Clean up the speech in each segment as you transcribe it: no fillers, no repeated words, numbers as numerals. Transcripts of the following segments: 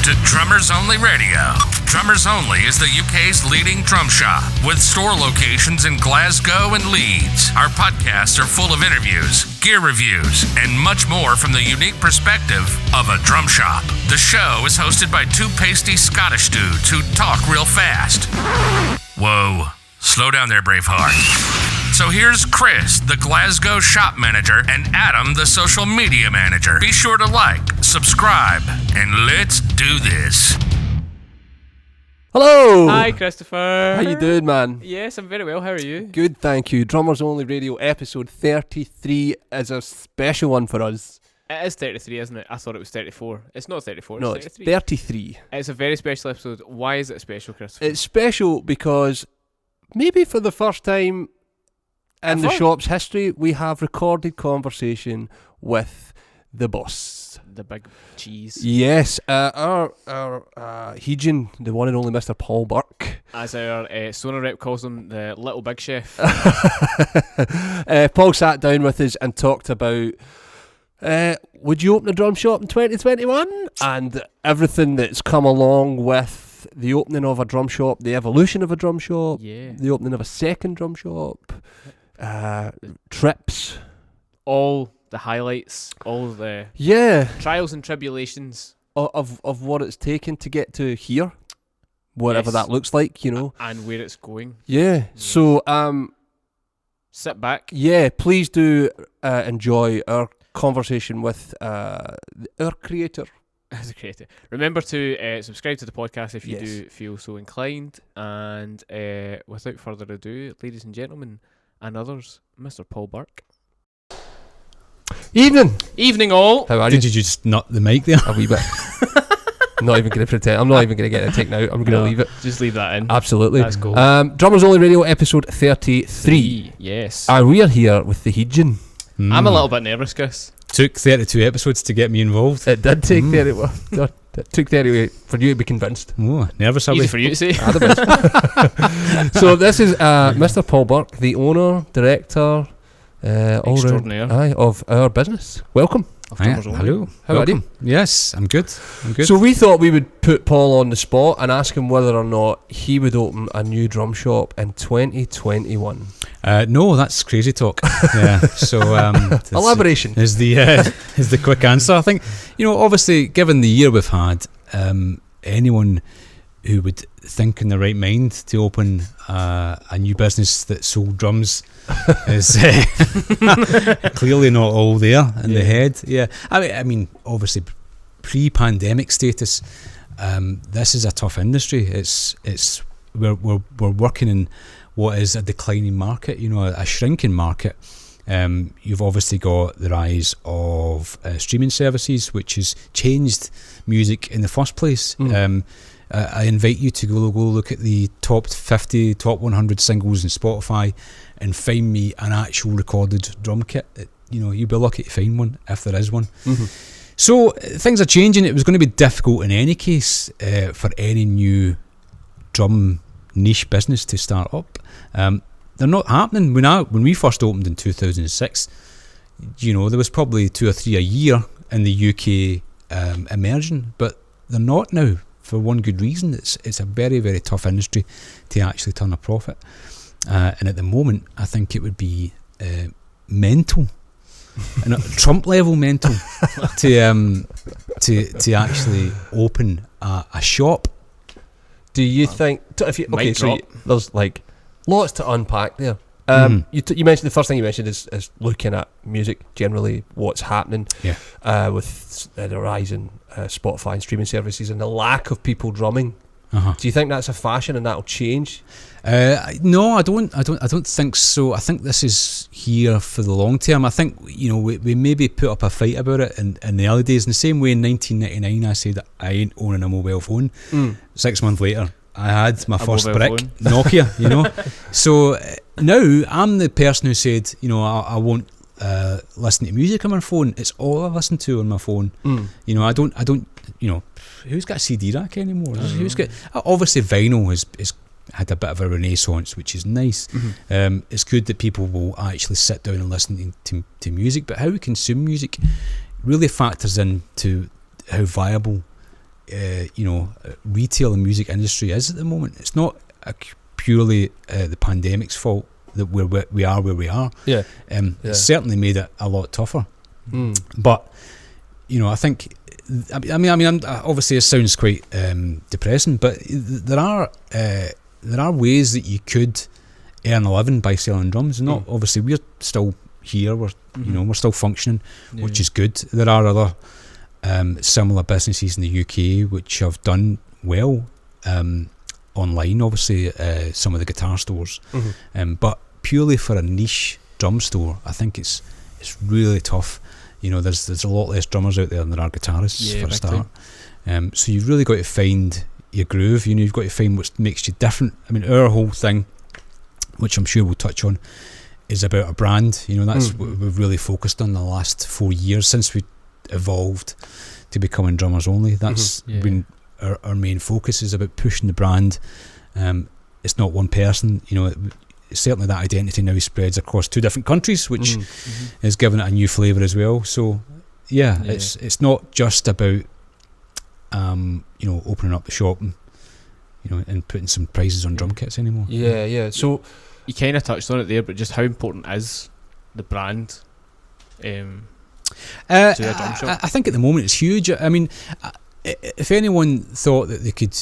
to Drummers Only Radio. Drummers Only is the UK's leading drum shop with store locations in Glasgow and Leeds. Our podcasts are full of interviews, gear reviews, and much more from the unique perspective of a drum shop. The show is hosted by two pasty Scottish dudes who talk real fast. Whoa, slow down there, Braveheart. So here's Chris, the Glasgow shop manager, and Adam, the social media manager. Be sure to like, subscribe, and let's do this. Hello! Hi, Christopher. How you doing, man? Yes, I'm very well. How are you? Good, thank you. Drummers Only Radio episode 33 is a special one for us. It is 33, isn't it? I thought it was 34. It's not 34, No, it's 33. it's 33. It's a very special episode. Why is it special, Christopher? It's special because maybe for the first time in the shop's history, we have recorded conversation with the boss. The big cheese. Yes, our Heejin, the one and only Mr. Paul Burke. As our Sona rep calls him, the little big chef. Paul sat down with us and talked about would you open a drum shop in 2021? And everything that's come along with the opening of a drum shop, the evolution of a drum shop, the opening of a second drum shop, trips. All the highlights, all the trials and tribulations of what it's taken to get to here, whatever that looks like, you know, and where it's going. So sit back. Please do enjoy our conversation with our creator. As a creator, remember to subscribe to the podcast if you do feel so inclined. And without further ado, ladies and gentlemen and others, Mr. Paul Burke. Evening all. How are you? Did you just nut the mic there? A wee bit. I'm not even going to pretend. I'm not even going to get it taken out. I'm going to leave it. Just leave that in. Absolutely. That's cool. Drummers Only Radio episode 33. Yes. And we are here with the Heejin. I'm a little bit nervous, Chris. Took 32 episodes to get me involved. It did take 30. God, it took 30 for you to be convinced. Oh, nervous. Easy for you to say. So this is Mr. Paul Burke, the owner, director, extraordinaire of our business. Welcome. Hello. How are you? Yes, I'm good. So we thought we would put Paul on the spot and ask him whether or not he would open a new drum shop in 2021. No, that's crazy talk. Yeah. So elaboration is the quick answer. I think, obviously, given the year we've had, anyone who would think in the right mind to open a new business that sold drums is clearly not all there in the head. Yeah, I mean, obviously, pre-pandemic status, this is a tough industry. We're working in what is a declining market, a shrinking market. You've obviously got the rise of streaming services, which has changed music in the first place. I invite you to go look at the top 50, top 100 singles in Spotify and find me an actual recorded drum kit. You'll be lucky to find one, if there is one. So things are changing. It was going to be difficult in any case for any new drum niche business to start up. They're not happening. When we first opened in 2006, there was probably 2 or 3 a year in the UK emerging, but they're not now. For one good reason, it's a very, very tough industry to actually turn a profit, and at the moment, I think it would be mental, and a Trump level mental, to actually open a shop. Do you think? There's like lots to unpack there. You mentioned the first thing you mentioned is looking at music generally, what's happening with the rise in Spotify and streaming services and the lack of people drumming. Do you think that's a fashion and that'll change? No, I don't think so. I think this is here for the long term. I think we maybe put up a fight about it in the early days. In the same way, in 1999, I said I ain't owning a mobile phone. 6 months later, I had my first brick Nokia. So now I'm the person who said, I won't listen to music on my phone. It's all I listen to on my phone. I don't. Who's got a CD rack anymore? Who's got? Obviously, vinyl has had a bit of a renaissance, which is nice. It's good that people will actually sit down and listen to music, but how we consume music really factors into how viable retail and music industry is at the moment. It's not purely the pandemic's fault that we are where we are. It's certainly made it a lot tougher. But I think, obviously it sounds quite depressing, but there are ways that you could earn a living by selling drums. Not obviously we're still here. We're we're still functioning, which is good. There are other similar businesses in the UK which have done well online. Obviously, some of the guitar stores, but purely for a niche drum store, I think it's really tough. There's a lot less drummers out there than there are guitarists for a start. So you've really got to find your groove. You've got to find what makes you different. I mean, our whole thing, which I'm sure we'll touch on, is about a brand. That's what we've really focused on the last 4 years since we evolved to becoming drummers only. That's been our main focus, is about pushing the brand. It's not one person. Certainly that identity now spreads across 2 different countries, which has given it a new flavour as well. So it's not just about opening up the shop and putting some prices on drum kits anymore. So you kind of touched on it there, but just how important is the brand to a drum shop? I think at the moment it's huge. I mean, if anyone thought that they could,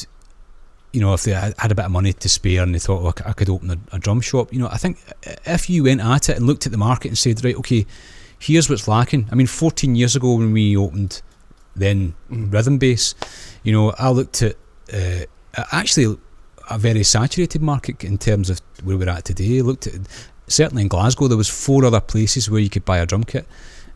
if they had a bit of money to spare and they thought, I could open a drum shop, I think if you went at it and looked at the market and said, right, okay, here's what's lacking. I mean, 14 years ago when we opened then Rhythm Bass, I looked at actually a very saturated market in terms of where we're at today. I looked at, certainly in Glasgow, there was 4 other places where you could buy a drum kit,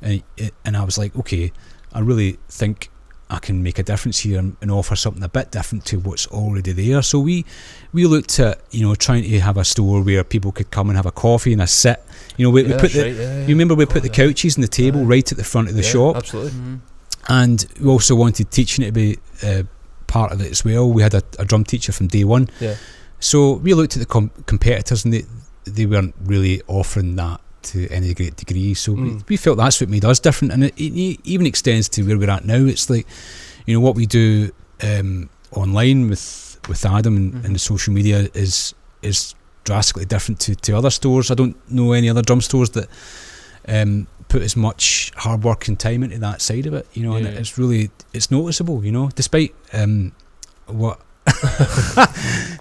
and I was like, okay, I really think I can make a difference here and offer something a bit different to what's already there. So we looked at trying to have a store where people could come and have a coffee and a sit. You remember we put the couches and the table right at the front of the shop. Absolutely. And we also wanted teaching to be part of it as well. We had a drum teacher from day one. So we looked at the competitors, and they weren't really offering that to any great degree. So we felt that's what made us different, and it even extends to where we're at now. It's like what we do online with Adam and the social media is drastically different to other stores. I don't know any other drum stores that put as much hard work and time into that side of it, and it's noticeable, despite what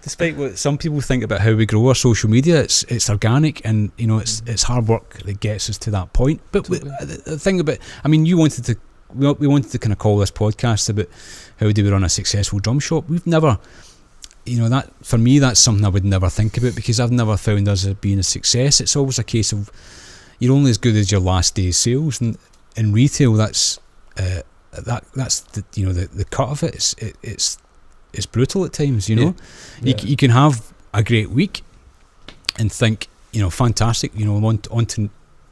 despite what some people think about how we grow our social media. It's organic, and it's hard work that gets us to that point. But the thing about, I mean, we wanted to kind of call this podcast about how do we run a successful drum shop. We've never, that for me, that's something I would never think about, because I've never found us as being a success. It's always a case of you're only as good as your last day's sales, and in retail, that's the the cut of it. It's brutal at times. You can have a great week and think fantastic. On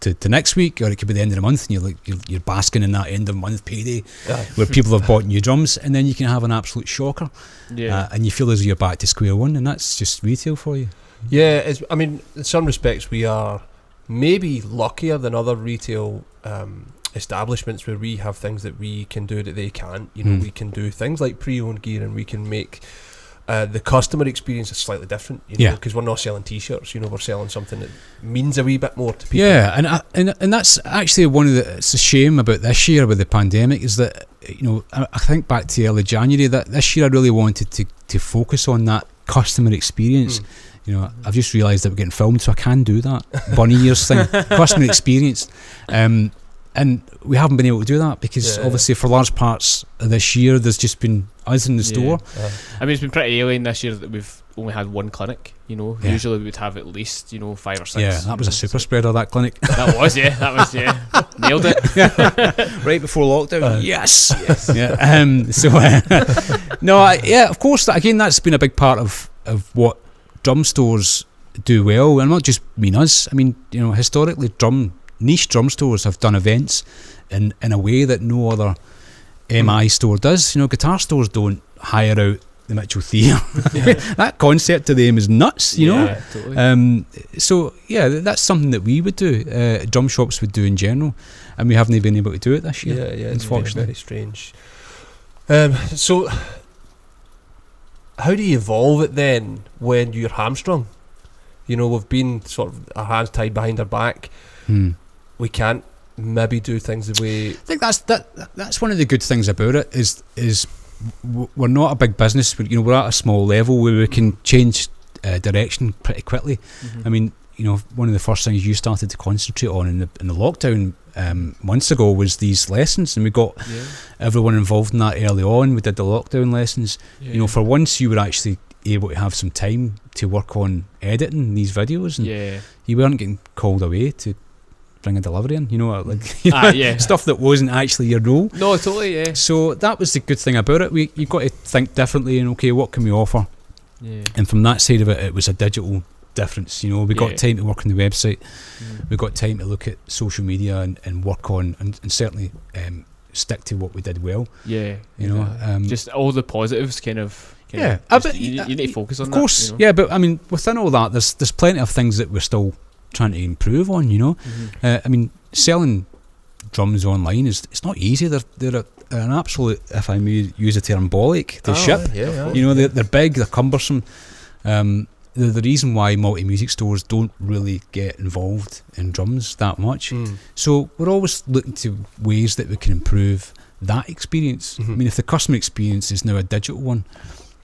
to next week, or it could be the end of the month, and you're basking in that end of month payday where people have bought new drums, and then you can have an absolute shocker, and you feel as though you're back to square one, and that's just retail for you. I mean, in some respects, we are maybe luckier than other retail establishments where we have things that we can do that they can't. We can do things like pre-owned gear, and we can make the customer experience is slightly different, because we're not selling t-shirts. We're selling something that means a wee bit more to people. And that's actually one of it's a shame about this year with the pandemic, is that I think back to early January, that this year I really wanted to focus on that customer experience. I've just realised that we're getting filmed, so I can do that bunny ears thing, customer experience, and we haven't been able to do that because obviously for large parts of this year there's just been us in the store. I mean, it's been pretty alien this year that we've only had one clinic. Usually we would have at least 5 or 6. Yeah, that was a super spreader, that clinic. That was nailed it. Right before lockdown. Yes. Of course, again, that's been a big part of what drum stores do well, and not just us. I mean, historically, niche drum stores have done events in a way that no other MI store does. Guitar stores don't hire out the Mitchell Theatre. That concept to them is nuts. Totally. So that's something that we would do. Drum shops would do in general, and we haven't been able to do it this year. Unfortunately, very strange. So, how do you evolve it then when you're hamstrung? You know, we've been sort of our hands tied behind our back. We can't maybe do things the way. I think that's one of the good things about it is we're not a big business. We're at a small level where we can change direction pretty quickly. I mean, one of the first things you started to concentrate on in the lockdown months ago was these lessons, and we got everyone involved in that early on. We did the lockdown lessons. For once you were actually able to have some time to work on editing these videos, and you weren't getting called away to bring a delivery in, stuff that wasn't actually your role. No, totally, yeah. So that was the good thing about it. You've got to think differently, and okay, what can we offer? And from that side of it, it was a digital difference. We got time to work on the website. We got time to look at social media and work on and certainly stick to what we did well. Just all the positives kind of you need to focus on that. Of course, but I mean, within all that, there's plenty of things that we're still trying to improve on. I mean, selling drums online it's not easy. They're an absolute, if I may use the term, bollock to ship. They're big, they're cumbersome. The reason why multi-music stores don't really get involved in drums that much. So we're always looking to ways that we can improve that experience. I mean, if the customer experience is now a digital one,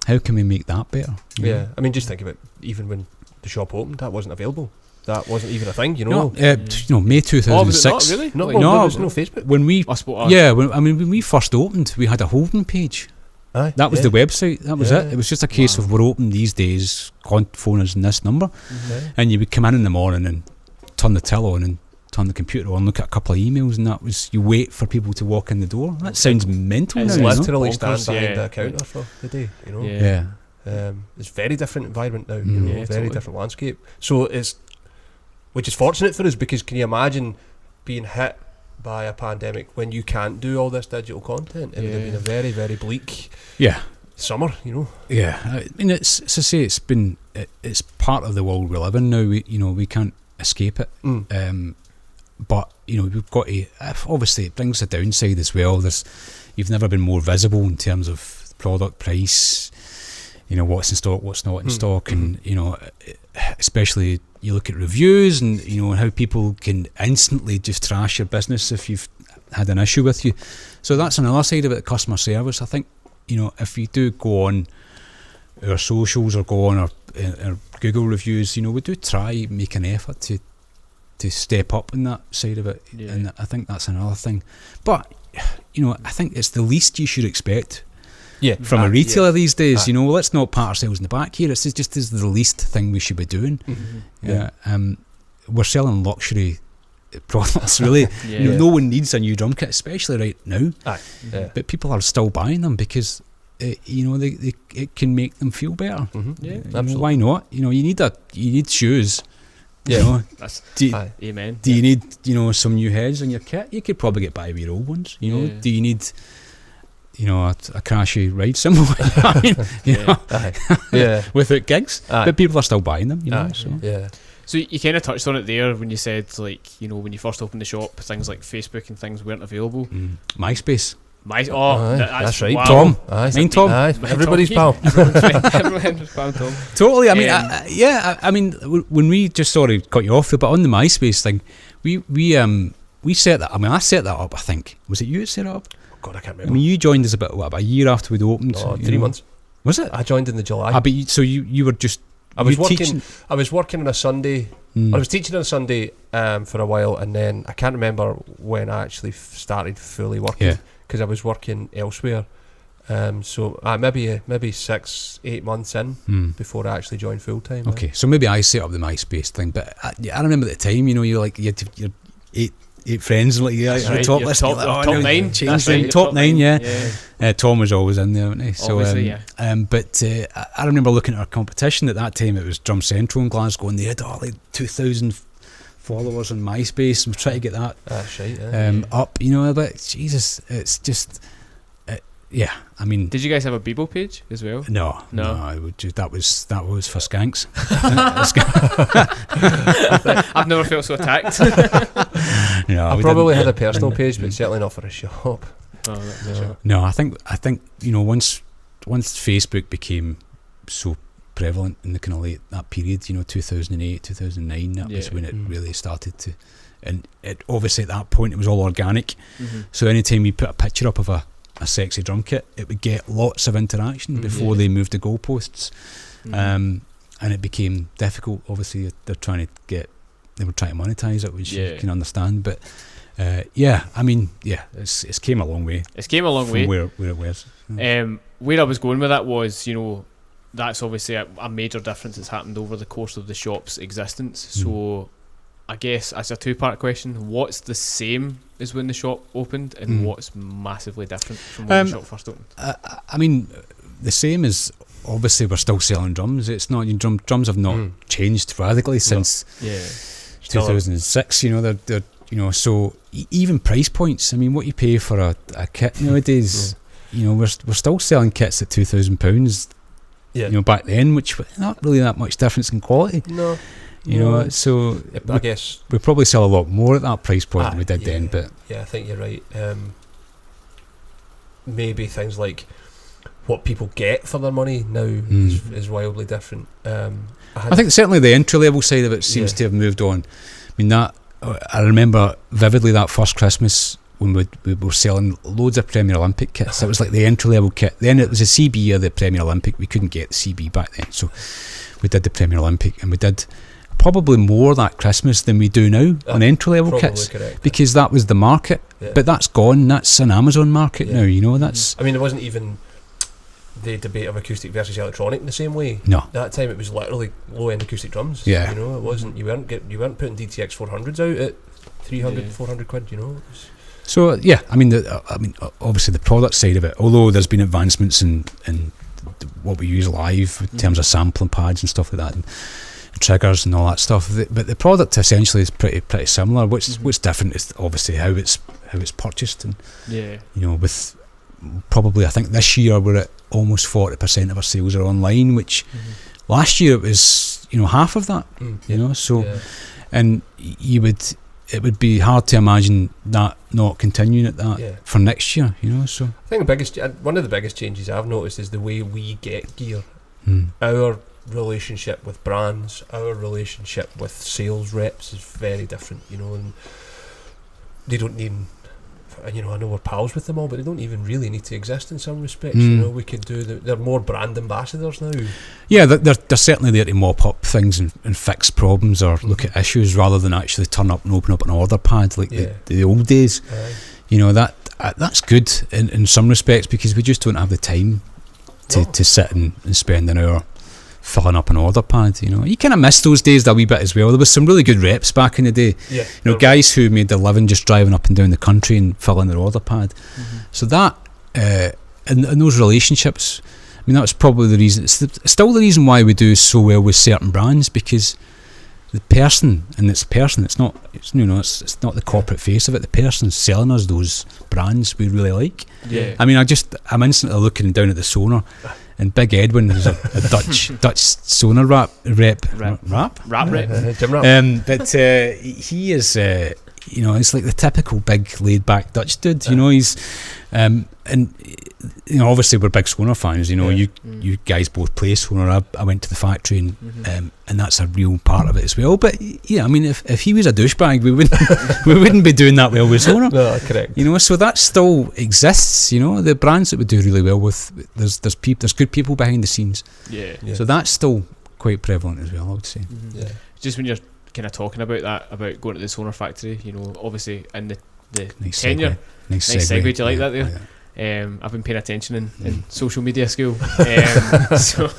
how can we make that better? I mean, just think about even when the shop opened, that wasn't available. That wasn't even a thing, May 2006. Oh, was it not really? No, there was no Facebook. When we first opened, we had a holding page. That was the website. That was it. It was just a case of we're open these days. Phone us in this number, and you would come in the morning and turn the till on and turn the computer on, look at a couple of emails, and that was you wait for people to walk in the door. That sounds mental. It's now, literally stand behind the counter for the day. It's a very different environment now. Very different landscape. So which is fortunate for us, because can you imagine being hit by a pandemic when you can't do all this digital content? It would have been a very, very bleak summer, I mean, it's as I say, it's part of the world we live in now. We can't escape it. But we've got to, obviously it brings a downside as well. You've never been more visible in terms of product price, what's in stock, what's not in stock, and especially you look at reviews and how people can instantly just trash your business if you've had an issue with you. So that's another side of it, customer service. I think if you do go on our socials or go on our Google reviews, we do try make an effort to step up in that side of it, and I think that's another thing. But I think it's the least you should expect from a retailer these days. Let's not pat ourselves in the back here. It's just is the least thing we should be doing. We're selling luxury products, really. No one needs a new drum kit, especially right now. But people are still buying them because it can make them feel better. Why not? You need shoes. Amen. Do you need some new heads on your kit? You could probably get by with your old ones. Do you need a crashy ride symbol? Without gigs, but people are still buying them. So you kind of touched on it there when you said, when you first opened the shop, things like Facebook and things weren't available. MySpace. That's right. Wow. Tom. Mine Tom. Everybody's pal. Everyone's pal Tom. Totally. I mean, I mean, when we just cut you off there, but on the MySpace thing, we set that. I mean, I set that up. I think was it you that set it up? God, I can't remember. I mean, you joined us about a year after we'd opened. 3 months. Was it? I joined in the July. But you were just. I was working on a Sunday. I was teaching on a Sunday for a while, and then I can't remember when I actually started fully working because I was working elsewhere. So maybe 6-8 months in before I actually joined full time. Okay, so maybe I set up the MySpace thing, but I remember at the time, you had your eight friends, top list, top 9, top 9, Tom was always in there, wasn't he? So, but I remember looking at our competition at that time. It was Drum Central in Glasgow, and they had 2,000 followers on MySpace, and we're trying to get that up. But Jesus, it's just. I mean, did you guys have a Bebo page as well? No. I would that was for skanks. I've never felt so attacked. I probably had a personal page, but certainly not for a shop. No, I think once Facebook became so prevalent in the kind of late that period, 2008, 2009, that was when it really started to, and it obviously at that point it was all organic. So anytime you put a picture up of a sexy drum kit, it would get lots of interaction before they moved the goalposts, and it became difficult. Obviously they were trying to monetize it, which you can understand, but it's came a long way. It's came a long way where it was. Where I was going with that was, that's obviously a major difference that's happened over the course of the shop's existence. So I guess as a two-part question, what's the same as when the shop opened, and what's massively different from when the shop first opened? I mean, the same is, obviously we're still selling drums. It's not, drums have not changed radically since 2006. They're so even price points. I mean, what you pay for a kit nowadays, we're still selling kits at £2,000. Back then, which not really that much difference in quality. No. So I guess we probably sell a lot more at that price point than we did then. But I think you're right. Maybe things like what people get for their money now is wildly different. I think certainly the entry level side of it seems to have moved on. I mean, that I remember vividly that first Christmas when we were selling loads of Premier Olympic kits. It was like the entry level kit. Then it was a CB or the Premier Olympic. We couldn't get the CB back then, so we did the Premier Olympic, and we did probably more that Christmas than we do now on entry level kits, because that was the market. But that's gone. That's an Amazon market now. That's. I mean, there wasn't even the debate of acoustic versus electronic in the same way. No, that time it was literally low end acoustic drums. Yeah, it wasn't. You weren't putting DTX 400s out at 300, 400 quid. So I mean, obviously the product side of it, although there's been advancements in what we use live in terms of sampling pads and stuff like that, and triggers and all that stuff, but the product essentially is pretty similar. What's different is obviously how it's purchased, and with probably, I think this year we're at almost 40% of our sales are online, which last year it was half of that. And it would be hard to imagine that not continuing at that for next year, so I think one of the biggest changes I've noticed is the way we get gear. Our relationship with brands, our relationship with sales reps is very different, and they don't need, I know we're pals with them all, but they don't even really need to exist in some respects. We could do they're more brand ambassadors now. They're certainly there to mop up things and fix problems or look at issues, rather than actually turn up and open up an order pad like the old days. That's good in some respects, because we just don't have the time to sit and spend an hour filling up an order pad. You kind of miss those days a wee bit as well. There was some really good reps back in the day, guys who made their living just driving up and down the country and filling their order pad. So that and those relationships, I mean, that's probably the reason. It's still the reason why we do so well with certain brands, because the person, and it's not not the corporate face of it, the person's selling us those brands we really like. I mean, I'm instantly looking down at the Sonar, and Big Edwin is a Dutch Sonar rep. But he is it's like the typical big laid back Dutch dude. He's and obviously we're big Sonar fans. You guys both play Sonar. I went to the factory, and that's a real part of it as well. But I mean, if he was a douchebag, we wouldn't be doing that well with Sonar. No, correct. So that still exists. The brands that we do really well with, there's good people behind the scenes. So that's still quite prevalent as well, I would say. Just when you're kind of talking about that, about going to the Sonar factory, obviously in the nice tenure, nice segue. Do you like that there? I've been paying attention in social media school. So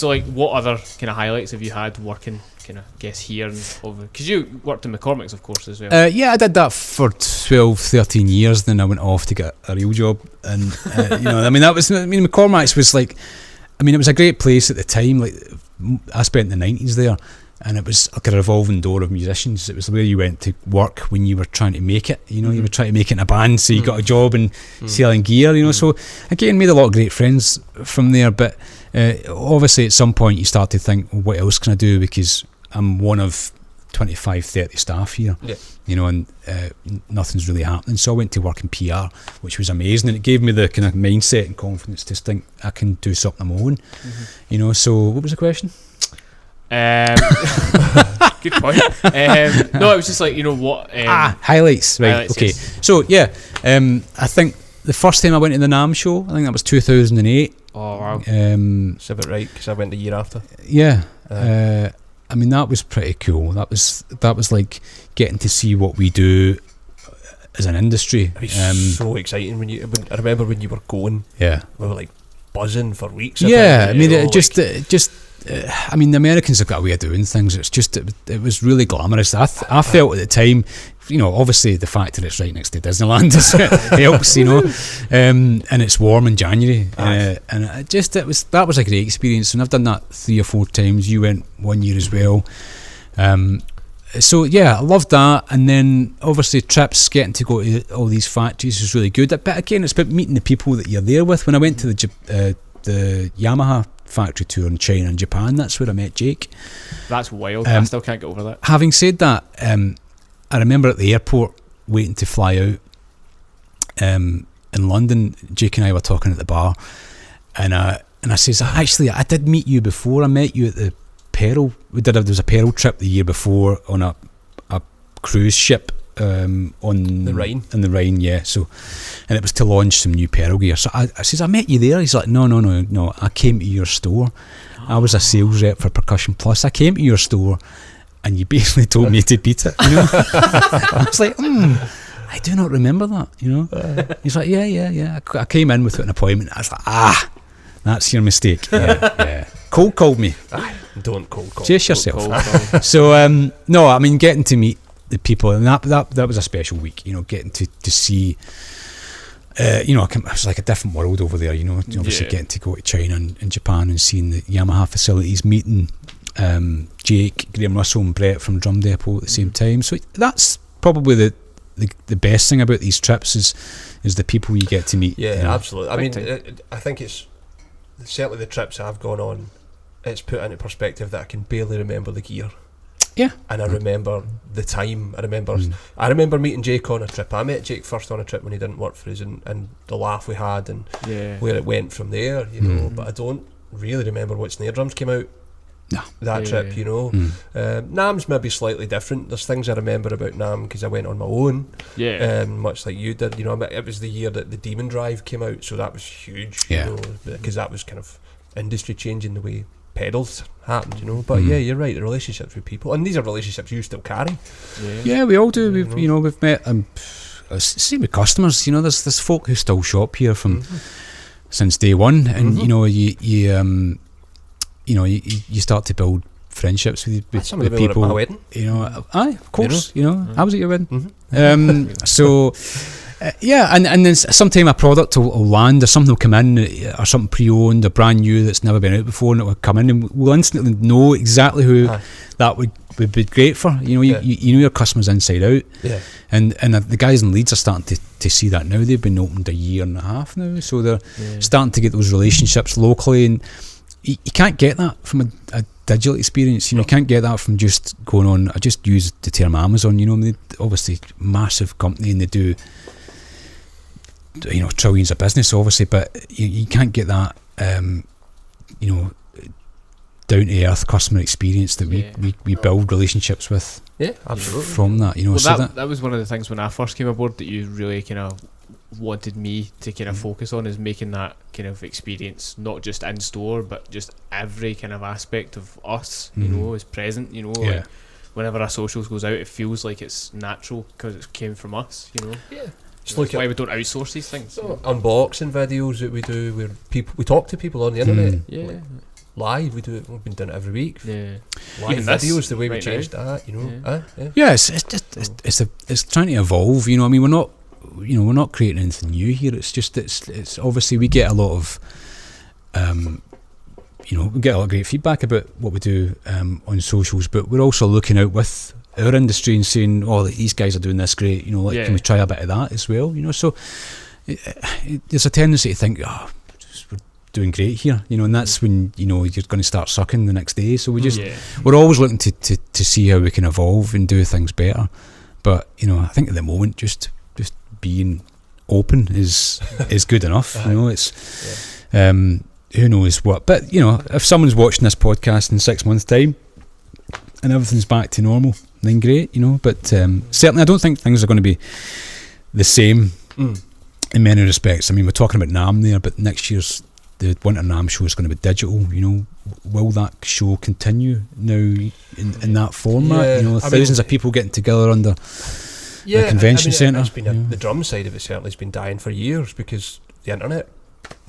like, what other kind of highlights have you had working kind of here and over? Because you worked in McCormick's, of course, as well. I did that for 12-13 years. Then I went off to get a real job, and McCormick's was like, it was a great place at the time. Like, I spent the 90s there, and it was like a revolving door of musicians. It was where you went to work when you were trying to make it. You were trying to make it in a band, so you got a job and selling gear. So again, made a lot of great friends from there. But obviously, at some point, you start to think, well, what else can I do? Because I'm one of 25, 30 staff here, you know, and nothing's really happening. So I went to work in PR, which was amazing, and it gave me the kind of mindset and confidence to think I can do something on my own, you know. So what was the question? Good point. No, it was just like, you know what, highlights, right? Highlights, okay, yes. So yeah, I think the first time I went to the NAMM show, I think that was 2008. Oh wow. Is that right? Because I went the year after. Yeah. I mean, that was pretty cool. That was like getting to see what we do as an industry. It was so exciting I remember when you were going. Yeah. We were like buzzing for weeks. I mean, I mean, the Americans have got a way of doing things. It's just, it was really glamorous. I felt at the time, you know, obviously the fact that it's right next to Disneyland helps, you know, and it's warm in January, and that was a great experience, and I've done that 3 or 4 times. You went 1 year as well, so yeah, I loved that. And then obviously trips, getting to go to all these factories was really good. But again, it's about meeting the people that you're there with. When I went to the Yamaha factory tour in China and Japan, that's where I met Jake. That's wild. I still can't get over that. Having said that, I remember at the airport waiting to fly out in London. Jake and I were talking at the bar, and I says, actually, I did meet you before. I met you at the Pearl. There was a Pearl trip the year before on a cruise ship on the Rhine. In the Rhine, yeah. So, and it was to launch some new Pearl gear. So I says, I met you there. He's like, no. I came to your store. I was a sales rep for Percussion Plus. I came to your store, and you basically told me to beat it, you know. I was like, I do not remember that, you know. He's like, yeah. I came in with an appointment. I was like, that's your mistake. Yeah. Cold called me. Don't cold call. Chase yourself. So no, I mean, getting to meet the people, and that was a special week, you know, getting to see. You know, it was like a different world over there, you know. Obviously, getting to go to China and Japan and seeing the Yamaha facilities, meeting Jake, Graham Russell and Brett from Drum Depot at the same time. So that's probably the best thing about these trips is the people you get to meet. Yeah, you know? absolutely. I mean, I think it's certainly the trips I've gone on, it's put into perspective that I can barely remember the gear. Yeah. And I remember the time. I remember meeting Jake on a trip. I met Jake first on a trip when he didn't work for us, and the laugh we had and where it went from there, you know. But I don't really remember what snare drums came out that trip, you know. NAMM's maybe slightly different. There's things I remember about NAMM because I went on my own, much like you did, you know. It was the year that the Demon Drive came out, so that was huge, you know, because that was kind of industry changing the way pedals happened, you know. But yeah, you're right, the relationships with people, and these are relationships you still carry. Yeah, we all do. We've met same with customers, you know. There's folk who still shop here from since day one, and you know, you start to build friendships with people at my wedding. You know, of course, you know. I was at your wedding. So and then sometime a product will land, or something will come in, or something pre-owned or brand new that's never been out before, and it will come in, and we'll instantly know exactly who that would be great for. You know, you know your customers inside out. Yeah. And the guys in Leeds are starting to see that now. They've been opened a year and a half now, so they're starting to get those relationships locally, and you can't get that from a digital experience. You know, you can't get that from just going on. I just use the term Amazon. You know, they obviously massive company, and they do, you know, trillions of business, obviously, but you can't get that, you know, down to earth customer experience that we build relationships with. Yeah, absolutely. From that, you know, well, so that was one of the things when I first came aboard that you really kind of wanted me to kind of focus on, is making that kind of experience not just in store, but just every kind of aspect of us, you know, is present. You know, like whenever our socials goes out, it feels like it's natural because it came from us. You know. Yeah. That's why we don't outsource these things. So unboxing videos that we do, where we talk to people on the internet. Yeah. Live, we do it. We've been doing it every week. Yeah. Live even videos, the way we changed that, you know. It's trying to evolve. You know, I mean, we're not creating anything new here. It's just it's obviously we get a lot of you know, we get a lot of great feedback about what we do on socials, but we're also looking out with our industry and saying, oh, these guys are doing this great, you know, like, can we try a bit of that as well, you know. So there's a tendency to think, we're doing great here, and that's when you're going to start sucking the next day. So we're always looking to see how we can evolve and do things better. But I think at the moment just being open is good enough. It's who knows what. But if someone's watching this podcast in 6 months' time and everything's back to normal, then great. But certainly I don't think things are going to be the same in many respects. I mean, we're talking about NAMM there, but next year's the Winter NAMM show is going to be digital. Will that show continue now in that format? Thousands of people getting together under the convention centre. The drum side of it certainly has been dying for years because the internet.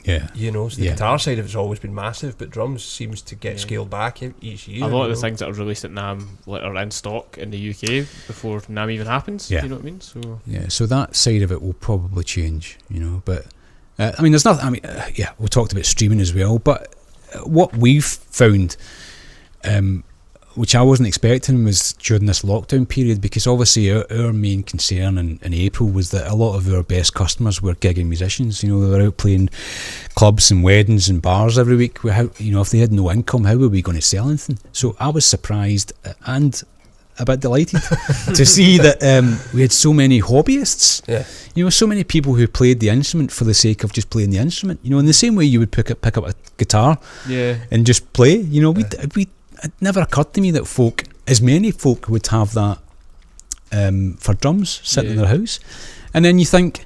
Yeah. So the guitar side of it's always been massive, but drums seems to get scaled back each year. A lot of the things that are released at NAMM are in stock in the UK before NAMM even happens. Yeah. You know what I mean? So that side of it will probably change. But there's nothing. I mean, we talked about streaming as well, but what we've found, which I wasn't expecting, was during this lockdown period, because obviously our main concern in April was that a lot of our best customers were gigging musicians. They were out playing clubs and weddings and bars every week. If they had no income, how were we going to sell anything? So I was surprised and a bit delighted to see that we had so many hobbyists. So many people who played the instrument for the sake of just playing the instrument. In the same way you would pick up a guitar and just play. It never occurred to me that as many folk would have that for drums sitting in their house. And then you think,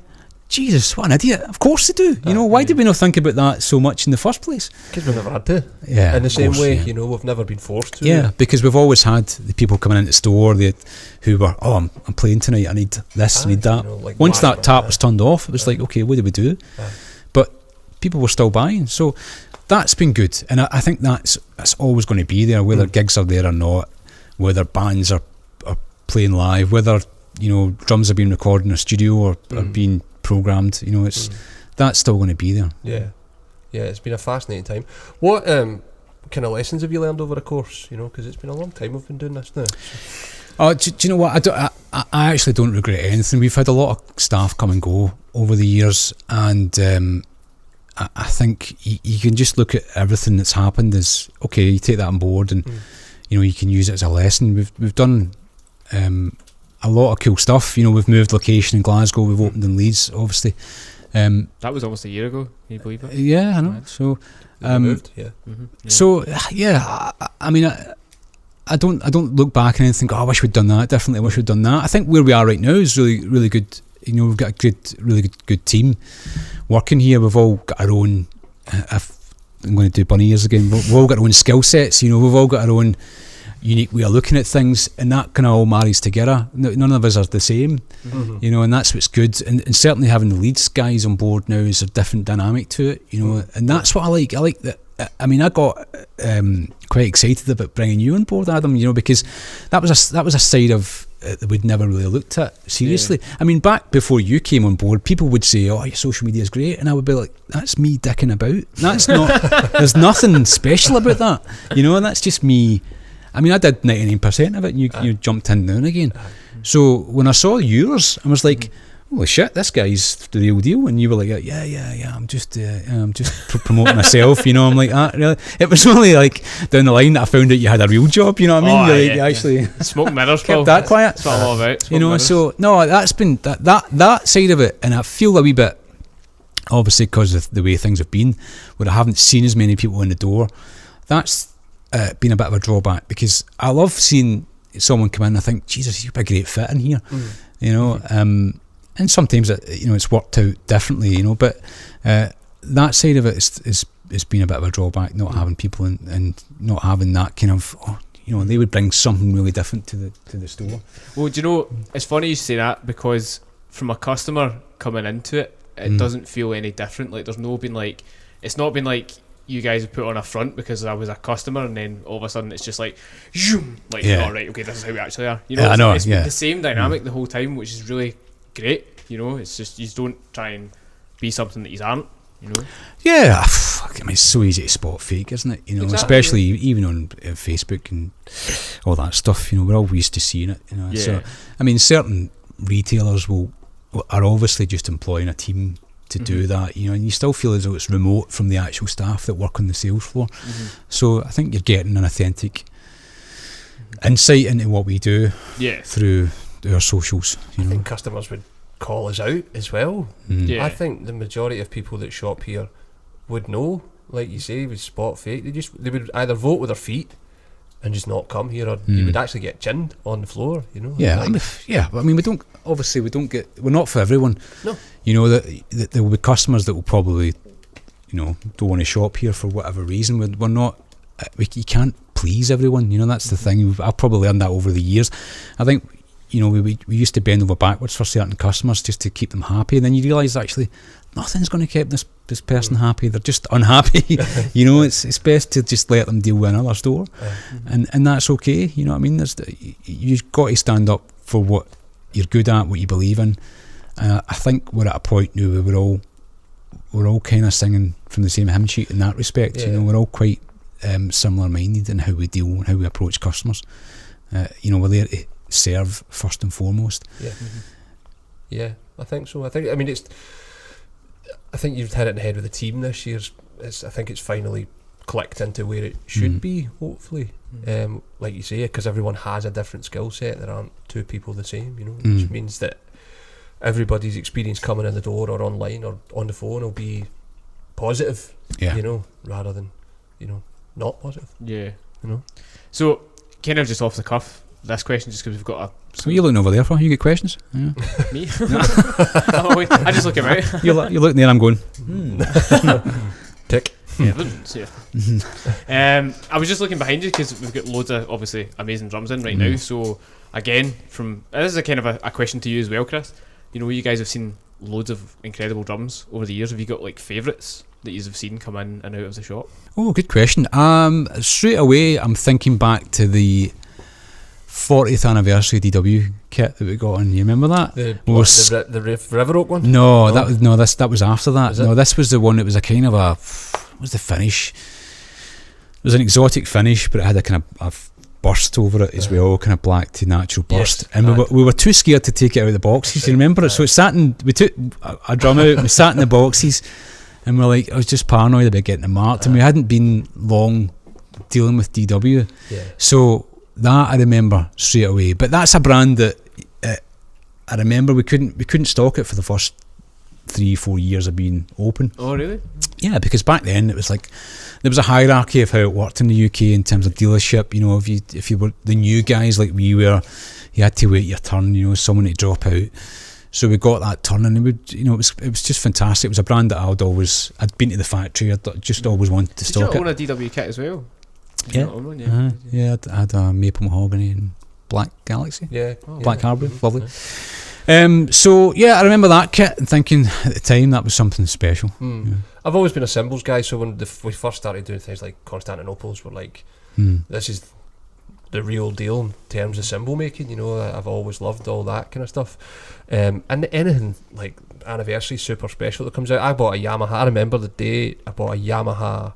Jesus, what an idiot. Of course they do. Why did we not think about that so much in the first place? Because we've never had to. Yeah, in the same way, we've never been forced to. Yeah, because we've always had the people coming into the store who were, I'm playing tonight, I need this, I need that. Once that tap was turned off, it was like, okay, what do we do? But people were still buying. So that's been good, and I think that's always going to be there, whether gigs are there or not, whether bands are playing live, whether drums are being recorded in a studio or are being programmed. That's still going to be there. It's been a fascinating time. What kind of lessons have you learned over the course? Because it's been a long time we've been doing this now. Do you know what? I actually don't regret anything. We've had a lot of staff come and go over the years, and I think you can just look at everything that's happened as, okay, you take that on board and you can use it as a lesson. We've done a lot of cool stuff. We've moved location in Glasgow, we've opened in Leeds, obviously. That was almost a year ago, can you believe it? Yeah, I know. So moved, So I mean, I don't look back and think, I wish we'd done that. Definitely, I wish we'd done that. I think where we are right now is really, really good. We've got a really good team working here. We've all got our own. I'm going to do bunny ears again. We've all got our own skill sets. We've all got our own unique way of looking at things, and that kind of all marries together. None of us are the same, and that's what's good. And certainly having the Leeds guys on board now is a different dynamic to it, and that's what I like. I like that. I mean, I got quite excited about bringing you on board, Adam. Because that was a side of that we'd never really looked at seriously. I mean, back before you came on board, people would say, "Oh, your social media is great," and I would be like, "That's me dicking about. That's not. There's nothing special about that, And that's just me." I mean, I did 99% of it, and you jumped in now and again. So when I saw yours, I was like, holy shit, this guy's the real deal. And you were like, yeah, I'm just promoting myself, I'm like, really? It was only like down the line that I found out you had a real job, you know what I mean? You actually smoke mirrors, kept that quiet. That's what I'm all about. So no, that's been that side of it, and I feel a wee bit, obviously because of the way things have been, where I haven't seen as many people in the door. That's been a bit of a drawback, because I love seeing someone come in and I think, Jesus, you'd be a great fit in here, and sometimes it's worked out differently, but that side of it is been a bit of a drawback, not having people and not having that kind of, they would bring something really different to the store. Well, do you know, it's funny you say that, because from a customer coming into it, it doesn't feel any different. Like it's not been like you guys have put on a front because I was a customer, and then all of a sudden it's just like, zoom, like, all right, okay, this is how we actually are. I know, it's been the same dynamic the whole time, which is really great. It's just, you don't try and be something that you aren't. Yeah, fuck, I mean, it's so easy to spot fake, isn't it? Exactly, especially even on Facebook and all that stuff. We're all used to seeing it. So I mean, certain retailers are obviously just employing a team to do that, you know, and you still feel as though it's remote from the actual staff that work on the sales floor. So I think you're getting an authentic insight into what we do through our socials. You know? I think customers would call us out as well. I think the majority of people that shop here would know, like you say, would spot fake. They would either vote with their feet and just not come here, or you would actually get chinned on the floor, you know. Yeah, but I mean, we're not for everyone. No. You know, that there will be customers that will probably, you know, don't want to shop here for whatever reason. We're not, you can't please everyone, you know, that's the thing. I've probably learned that over the years. I think, you know, we used to bend over backwards for certain customers just to keep them happy, and then you realise actually nothing's going to keep this person happy. They're just unhappy. You know, it's best to just let them deal with another store, and that's okay. You know what I mean? You've got to stand up for what you're good at, what you believe in. I think we're at a point now where we're all kind of singing from the same hymn sheet in that respect. You know, we're all quite similar minded in how we deal and how we approach customers. You know, we're there to serve first and foremost. Yeah, I think so. I think you've hit it in the head with the team this year. I think it's finally clicked into where it should be, hopefully. Like you say, because everyone has a different skill set. There aren't two people the same, you know, which means that everybody's experience coming in the door or online or on the phone will be positive, you know, rather than, you know, not positive. Yeah. You know? So, kind of just off the cuff, this question, just because we've got a... So what are you looking over there for? You get questions? Yeah. Me? Oh, wait, I just look around. You're looking there, I'm going, tick. Evidence, I was just looking behind you because we've got loads of obviously amazing drums in right now. So again, this is a kind of a question to you as well, Chris. You know, you guys have seen loads of incredible drums over the years. Have you got like favourites that you have seen come in and out of the shop? Oh, good question. Straight away, I'm thinking back to the 40th anniversary DW kit that we got on. You remember that? The River Oak one? No, that was after that. No, this was the one that was a kind of a... What was the finish? It was an exotic finish, but it had a kind of burst over it as well, kind of black to natural burst. And we were too scared to take it out of the boxes. You remember it? So we took a drum out, we sat in the boxes, and we're like, I was just paranoid about getting it marked, and we hadn't been long dealing with DW. So that I remember straight away. But that's a brand that I remember we couldn't stock it for the first 3-4 years of being open. Oh, really? Yeah, because back then it was like there was a hierarchy of how it worked in the UK in terms of dealership. You know, if you were the new guys like we were, you had to wait your turn. You know, someone to drop out. So we got that turn, and it was just fantastic. It was a brand that I'd been to the factory. I'd just always wanted to stock it. Did you own a DW kit as well? Yeah. I had a maple mahogany and black Galaxy. Black Harbour, lovely. So yeah, I remember that kit and thinking at the time that was something special. I've always been a cymbals guy, so when we first started doing things like Constantinople's, we're like, this is the real deal in terms of cymbal making. You know, I've always loved all that kind of stuff. And anything like anniversary super special that comes out, I bought a Yamaha. I remember the day I bought a Yamaha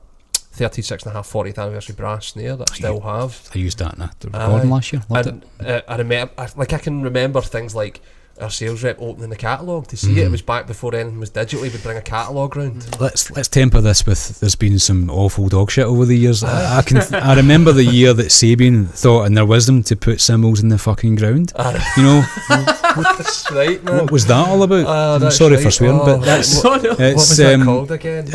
36.5 40th anniversary brass snare that I still have. I used that in the recording last year. Loved it. I remember, I can remember things like our sales rep opening the catalogue to see it. It was back before anything was digital. He would bring a catalogue round. Let's temper this with there's been some awful dog shit over the years. I remember the year that Sabian thought in their wisdom to put cymbals in the fucking ground. You know, that's right, man. What was that all about? I'm sorry for swearing, but that's what was that called again?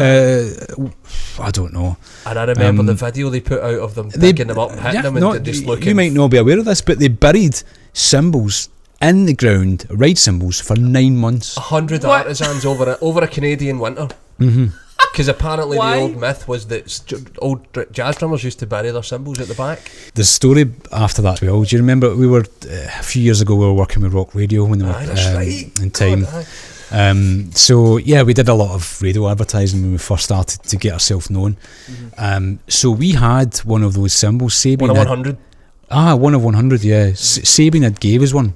I don't know. And I remember the video they put out of them picking them up and hitting them and just looking. You might not be aware of this, but they buried cymbals in the ground, ride cymbals, for 9 months. 100 artisans over a Canadian winter. Because apparently the old myth was that old jazz drummers used to bury their cymbals at the back. There's a story after that as well. Do you remember we were a few years ago we were working with Rock Radio when they were in Time. So yeah, we did a lot of radio advertising when we first started to get ourselves known. So we had one of those cymbals. Sabian 100. One of 100, yeah. Sabian had gave us one.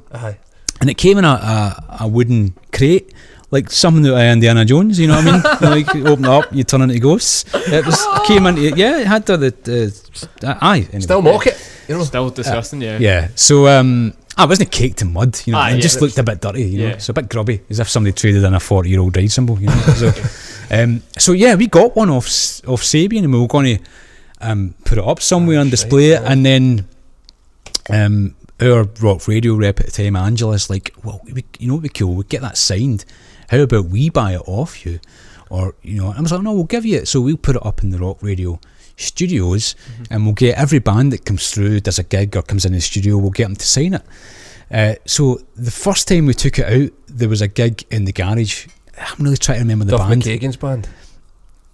And it came in a wooden crate, like something out of Indiana Jones, you know what I mean? Like, you open it up, you turn into ghosts. It came into it, yeah, it had anyway. Still mock it, you know. Still disgusting, Yeah, so I wasn't caked in mud, you know. It just looked a bit dirty, you know. It's a bit grubby, as if somebody traded in a 40-year-old ride symbol, you know. So yeah, we got one off Sabian, and we were going to put it up somewhere and display it, and then our rock radio rep at the time, Angela's like, well, you know what would be cool? We'd get that signed. How about we buy it off you? Or, you know, I was like, no, we'll give you it. So we'll put it up in the rock radio studios, and we'll get every band that comes through, does a gig or comes in the studio, we'll get them to sign it. So the first time we took it out, there was a gig in the garage. I'm really trying to remember the band. Duff McKagan's band.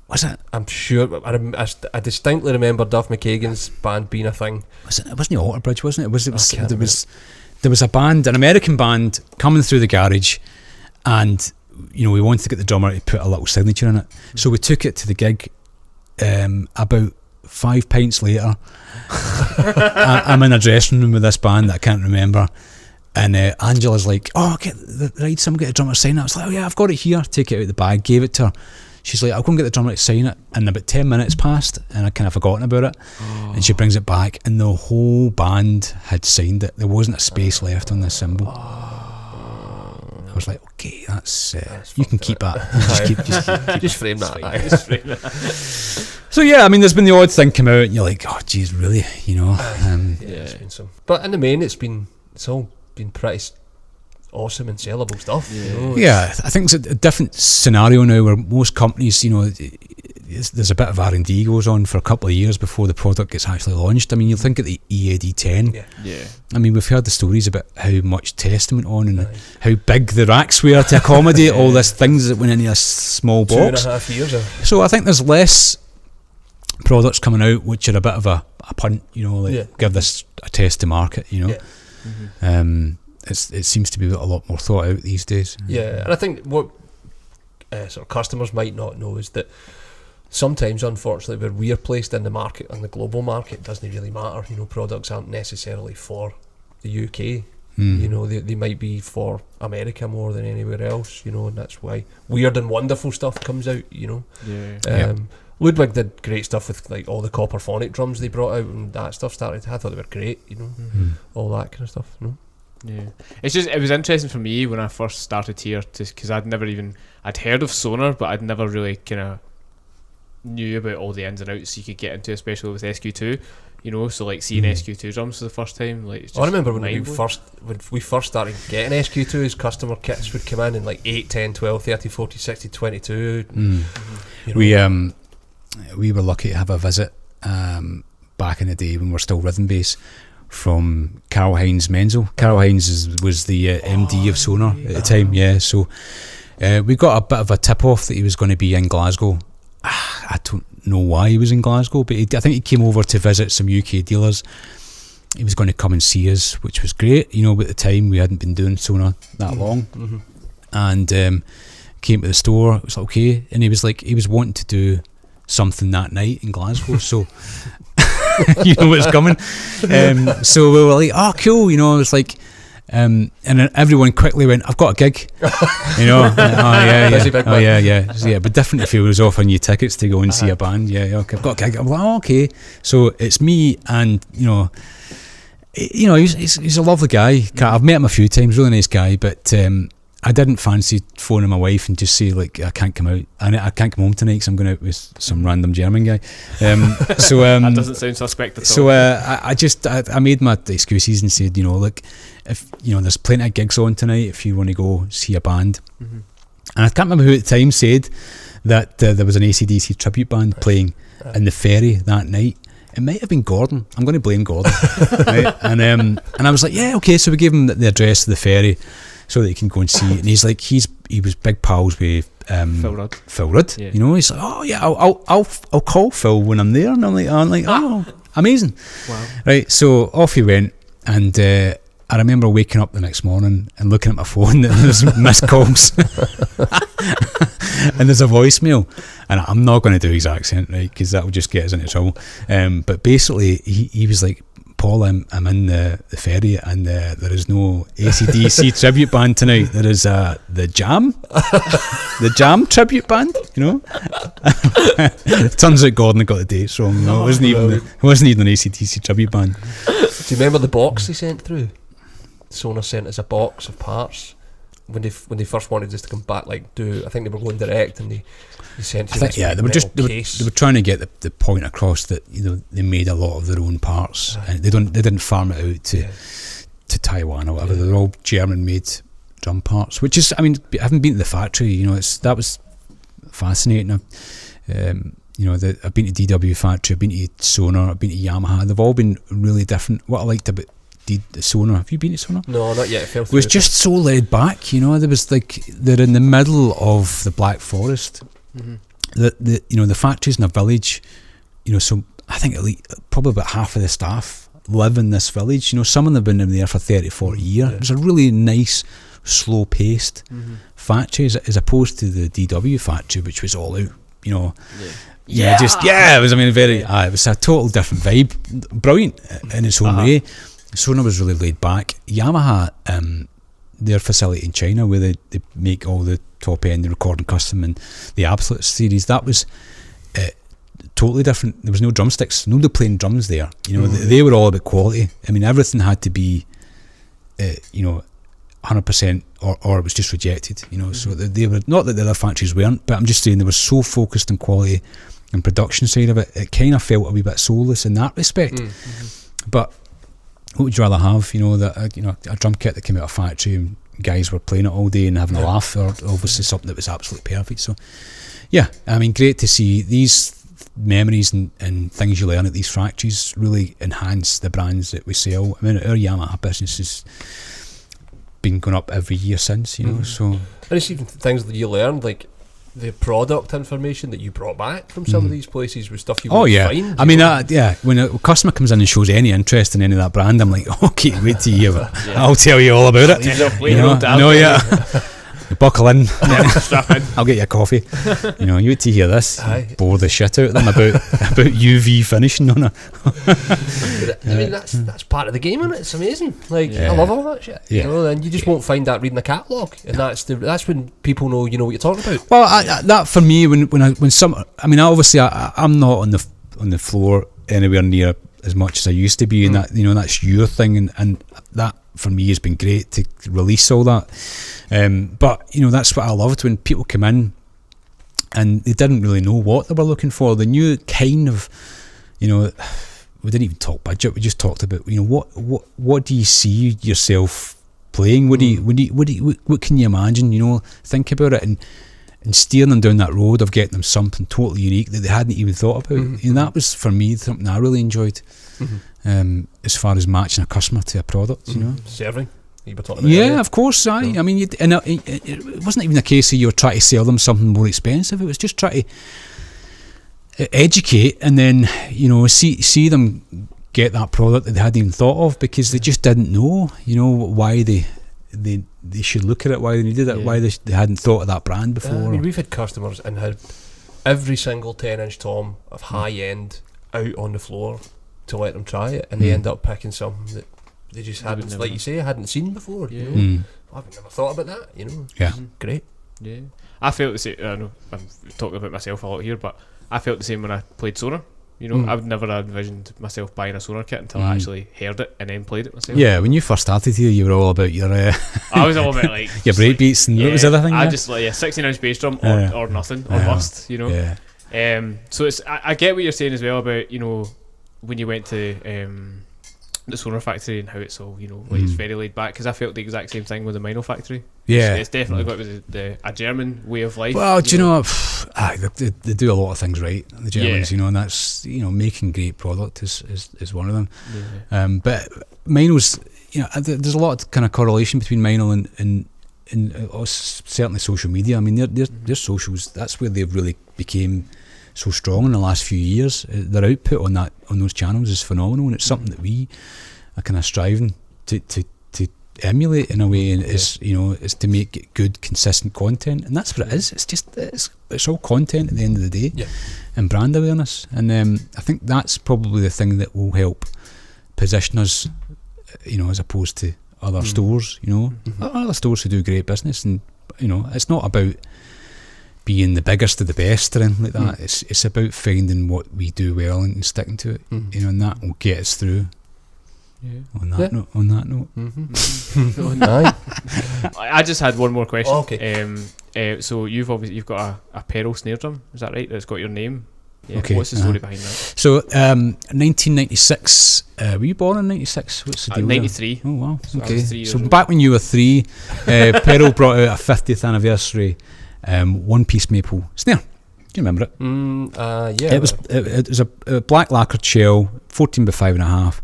Was it? I'm sure. I distinctly remember Duff McKagan's band being a thing. It wasn't the Alter Bridge, wasn't it? There was a band, an American band, coming through the garage, and you know, we wanted to get the drummer to put a little signature in it. So we took it to the gig. About 5 pints later, I'm in a dressing room with this band that I can't remember, and Angela's like, oh, get a drummer to sign it. I was like, oh yeah, I've got it here. Take it out of the bag, gave it to her. She's like, I'll go and get the drummer to sign it. And about 10 minutes passed, and I kind of forgotten about it. And she brings it back, and the whole band had signed it. There wasn't a space left on this symbol. I was like, okay, that's you can keep that. Just frame that. So yeah, I mean, there's been the odd thing come out, and you're like, oh, geez, really, you know? It's been some, but in the main, it's all been pretty awesome and sellable stuff. Yeah, you know, I think it's a different scenario now where most companies, you know, there's a bit of R&D goes on for a couple of years before the product gets actually launched. I mean, you'll think of the EAD10. Yeah. I mean, we've heard the stories about how much testing went on and how big the racks were to accommodate all these things that went into a small box. 2.5 years. So I think there's less products coming out which are a bit of a punt, you know, like give this a test to market, you know. It seems to be a lot more thought out these days. Yeah, and I think what sort of customers might not know is that sometimes, unfortunately, where we're placed in the market, on the global market, it doesn't really matter. You know, products aren't necessarily for the UK. You know, they might be for America more than anywhere else, you know, and that's why weird and wonderful stuff comes out, you know. Ludwig did great stuff with like all the copper phonic drums they brought out, and that stuff started. I thought they were great, you know, all that kind of stuff, you know. Yeah, it was interesting for me when I first started here, because I'd heard of Sonar, but I'd never really kind of knew about all the ins and outs you could get into, especially with SQ2, you know. So like seeing SQ2 drums for the first time, like, it's just I remember when we first started getting SQ2, as customer kits would come in like 8, 10, 12, 30, 40, 60, 22. You know. We were lucky to have a visit back in the day when we were still rhythm bass from Karl-Heinz Menzel. Karl-Heinz was the MD of Sonar at the time, so we got a bit of a tip-off that he was going to be in Glasgow. I don't know why he was in Glasgow, but I think he came over to visit some UK dealers. He was going to come and see us, which was great, you know, but at the time we hadn't been doing Sonar that long. And came to the store, it was like, okay, and he was wanting to do something that night in Glasgow, so you know what's coming. So we were like, oh cool, you know. It's like and then everyone quickly went, I've got a gig, you know. But different if he was offering you tickets to go and see a band. Okay, I've got a gig. I'm like, oh, okay, so it's me, and you know, he's a lovely guy. I've met him a few times, really nice guy, but I didn't fancy phoning my wife and just say, like, I can't come out. I can't come home tonight because I'm going out with some random German guy. So that doesn't sound suspect at all. So I made my excuses and said, you know, look, if you know, there's plenty of gigs on tonight if you want to go see a band. And I can't remember who at the time said that there was an AC/DC tribute band playing in the Ferry that night. It might have been Gordon. I'm going to blame Gordon. Right? And I was like, yeah, okay. So we gave him the address of the Ferry, so that he can go and see it. And he's like, he was big pals with Phil Rudd. You know, he's like, oh yeah, I'll call Phil when I'm there. And I'm like, oh, amazing. Wow. Right, so off he went, and I remember waking up the next morning and looking at my phone, and there's missed calls, and there's a voicemail. And I'm not going to do his accent, right, because that will just get us into trouble. But basically, he was like, Paul, I'm in the Ferry, and there is no AC/DC tribute band tonight. There is the Jam tribute band, you know. Turns out Gordon got the dates wrong. No, it wasn't even an AC/DC tribute band. Do you remember the box he sent through? Sonar sent us a box of parts when they first wanted us to come back. I think they were going direct, and they sent us. They were trying to get the point across that they made a lot of their own parts, and they didn't farm it out to Taiwan or whatever. They're all German made drum parts, which is, I haven't been to the factory. That was fascinating. I've been to DW factory, I've been to Sonar, I've been to Yamaha. They've all been really different. What I liked about the Sonar, have you been to Sonar? No, not yet. It was just so laid back. There was they're in the middle of the Black Forest. The factory's in a village. So I think probably about half of the staff live in this village. Some of them have been in there for 30-40 years. It was a really nice, slow paced factory as opposed to the DW factory, which was all out. It was it was a total different vibe, brilliant in its own way. Sonar was really laid back. Yamaha, their facility in China where they make all the top end, the recording custom and the Absolute series, that was totally different. There was no drumsticks, nobody playing drums there. They were all about quality. Everything had to be 100% or it was just rejected. So they were, not that the other factories weren't, but I'm just saying they were so focused on quality and production side of it, it kind of felt a wee bit soulless in that respect. But what would you rather have? A drum kit that came out of factory and guys were playing it all day and having a laugh, or obviously something that was absolutely perfect. So great to see these memories and things you learn at these factories really enhance the brands that we sell. Our Yamaha business has been going up every year since, so. And it's even things that you learned, like the product information that you brought back from some of these places was stuff you would find. When a customer comes in and shows any interest in any of that brand, I'm like, okay, wait till you hear it. I'll tell you all about it. Buckle in. Strap in. I'll get you a coffee. You wait to hear this. Bore the shit out of them about UV finishing on it. That's part of the game, and it's amazing. I love all that shit. And you just won't find that reading the catalogue, and that's when people know what you're talking about. Well, that for me, obviously I'm not on the floor anywhere near as much as I used to be, and that that's your thing, and that for me has been great to release all that. But that's what I loved, when people come in and they didn't really know what they were looking for. They knew kind of, we didn't even talk budget. We just talked about what do you see yourself playing? What can you imagine? Think about it and steering them down that road of getting them something totally unique that they hadn't even thought about. And that was for me something I really enjoyed. As far as matching a customer to a product, serving. You were talking about of course. It wasn't even a case of you were trying to sell them something more expensive. It was just trying to educate and then see them get that product that they hadn't even thought of, because they just didn't know why they should look at it, why they needed it, why they hadn't thought of that brand before. We've had customers and had every single 10-inch tom of high end out on the floor to let them try it, and they end up picking something that they just hadn't, like you say, hadn't seen before. I've never thought about that. Great. I felt the same. I know I'm talking about myself a lot here, but I felt the same when I played Sonar. I would never envisioned myself buying a Sonar kit until I actually heard it and then played it myself. When you first started here, you were all about your I was all about your breakbeats and what was the other thing? I just 16-inch bass drum or nothing or bust. So it's I get what you're saying as well about when you went to the Sonar factory and how it's all it's very laid back, because I felt the exact same thing with the Mino factory. It's definitely got a German way of life. Well, do you know they do a lot of things right, the Germans, and that's making great product is one of them. But Mino's, there's a lot of kind of correlation between Mino and certainly social media. Their socials, that's where they really became so strong in the last few years. Their output on those channels is phenomenal, and it's something that we are kind of striving to emulate in a way, and is to make good, consistent content, and that's what it is. It's just it's all content at the end of the day, and brand awareness, and I think that's probably the thing that will help position us, as opposed to other stores. Other stores who do great business, and it's not about being the biggest of the best or anything like that. It's about finding what we do well and sticking to it, and that will get us through On that note. I just had one more question. Oh, okay. So you've got a pedal snare drum, is that right? That's got your name. Yeah. Okay. What's the story behind that? So 1996. Were you born in 96? What's the deal? 93. Oh wow. So I Okay. was 3 years So old. back when you were 3, Peril brought out a 50th anniversary one-piece maple snare. Do you remember it? Yeah. It was a black lacquered shell, 14 by 5.5.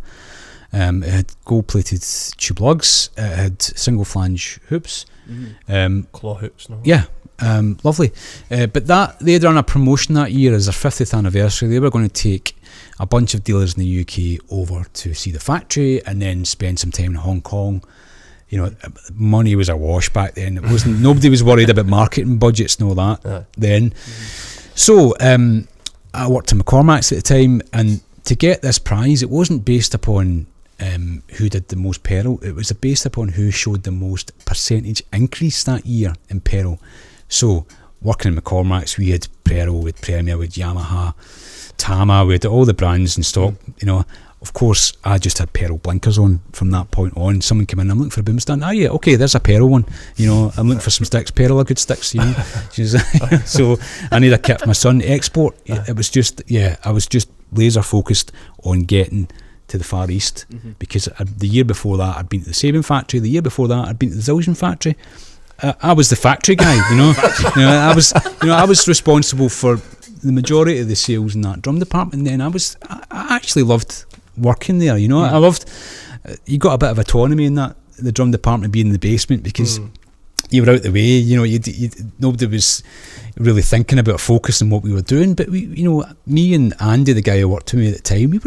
It had gold-plated tube lugs. It had single flange hoops. claw hoops. No. Yeah, lovely. But they had done a promotion that year as their 50th anniversary. They were going to take a bunch of dealers in the UK over to see the factory and then spend some time in Hong Kong. You know, money was a wash back then. It wasn't. Nobody was worried about marketing budgets and all that then. So I worked in McCormack's at the time, and to get this prize, it wasn't based upon who did the most Peril. It was based upon who showed the most percentage increase that year in Peril. So working in McCormack's, we had Peril, we had Premier, we had Yamaha, Tama, we had all the brands in stock. You know, of course, I just had Peril blinkers on from that point on. Someone came in, I'm looking for a boom stand. Ah, yeah, okay, there's a Peril one. You know, I'm looking for some sticks. Peril are good sticks, you know. So I need a kit for my son to export. It was just, I was just laser focused on getting to the Far East, because the year before that I'd been to the Sabin factory. The year before that I'd been to the Zildjian factory. I was the factory guy, you know. I was responsible for the majority of the sales in that drum department. Then I actually loved working there, you know. I loved, you got a bit of autonomy in that, the drum department being in the basement, because you were out the way, you know. Nobody was really thinking about focus on what we were doing, but we, you know, me and Andy, the guy who worked with me at the time, we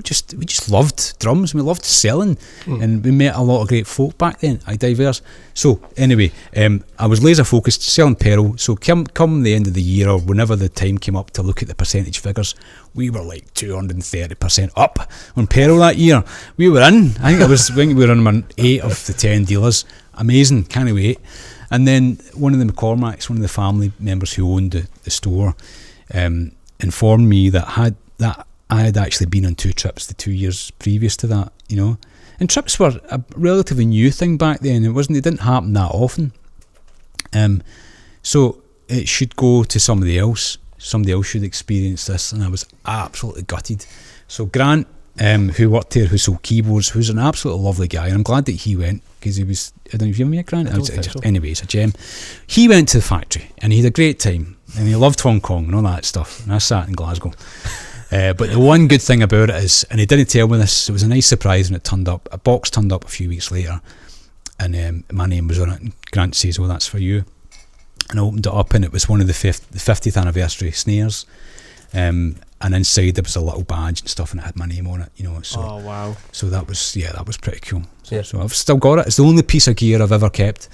just loved drums, we loved selling, and we met a lot of great folk back then. I diverse. So anyway, I was laser focused selling Peril. So come the end of the year, or whenever the time came up to look at the percentage figures, we were like 230% up on Peril that year. We were in. I think we were on 8 of the 10 dealers. Amazing, can't wait. And then one of the McCormack's, one of the family members who owned the store, informed me that I had actually been on 2 trips the 2 years previous to that, you know. And trips were a relatively new thing back then. They didn't happen that often. So it should go to somebody else. Somebody else should experience this, and I was absolutely gutted. So Grant, who worked there, who sold keyboards, who's an absolutely lovely guy, and I'm glad that he went, because he was, I don't know if you ever met Grant? Anyway, he's a gem. He went to the factory and he had a great time, and he loved Hong Kong and all that stuff, and I sat in Glasgow. But the one good thing about it is, and he didn't tell me this, it was a nice surprise when it turned up. A box turned up a few weeks later, and my name was on it, and Grant says, "Oh, that's for you." And I opened it up, and it was one of the 50th anniversary snares, and inside there was a little badge and stuff, and it had my name on it, you know. So, oh wow! So that was pretty cool. So I've still got it. It's the only piece of gear I've ever kept.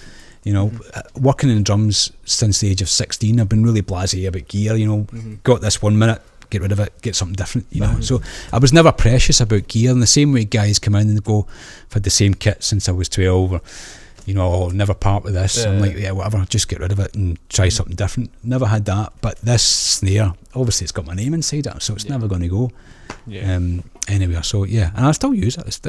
You know, working in drums since the age of 16, I've been really blasé about gear. You know, got this 1 minute, get rid of it, get something different. You know, so I was never precious about gear. In the same way, guys come in and go, "I've had the same kit since I was 12," or, you know, "I'll never part with this." I'm like, yeah, whatever, just get rid of it and try something different. Never had that. But this snare, obviously it's got my name inside it, so it's never going to go. Anyway, so and I still use it.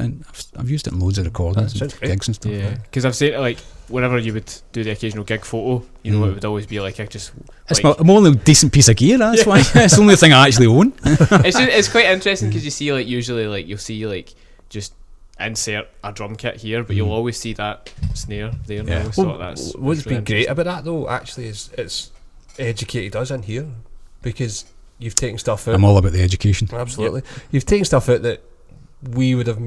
I've used it in loads of recordings and gigs and stuff. Yeah, because I've said, like, whenever you would do the occasional gig photo, you know, it would always be like, It's my only decent piece of gear, that's why. It's the only thing I actually own. It's quite interesting, because you see, like, usually, like, you'll see, like, just insert a drum kit here, but you'll always see that snare there. And I always thought that's what's been great about that, though, actually, is it's educated us in here, because you've taken stuff out. I'm all about the education. Absolutely. You've taken stuff out that we would have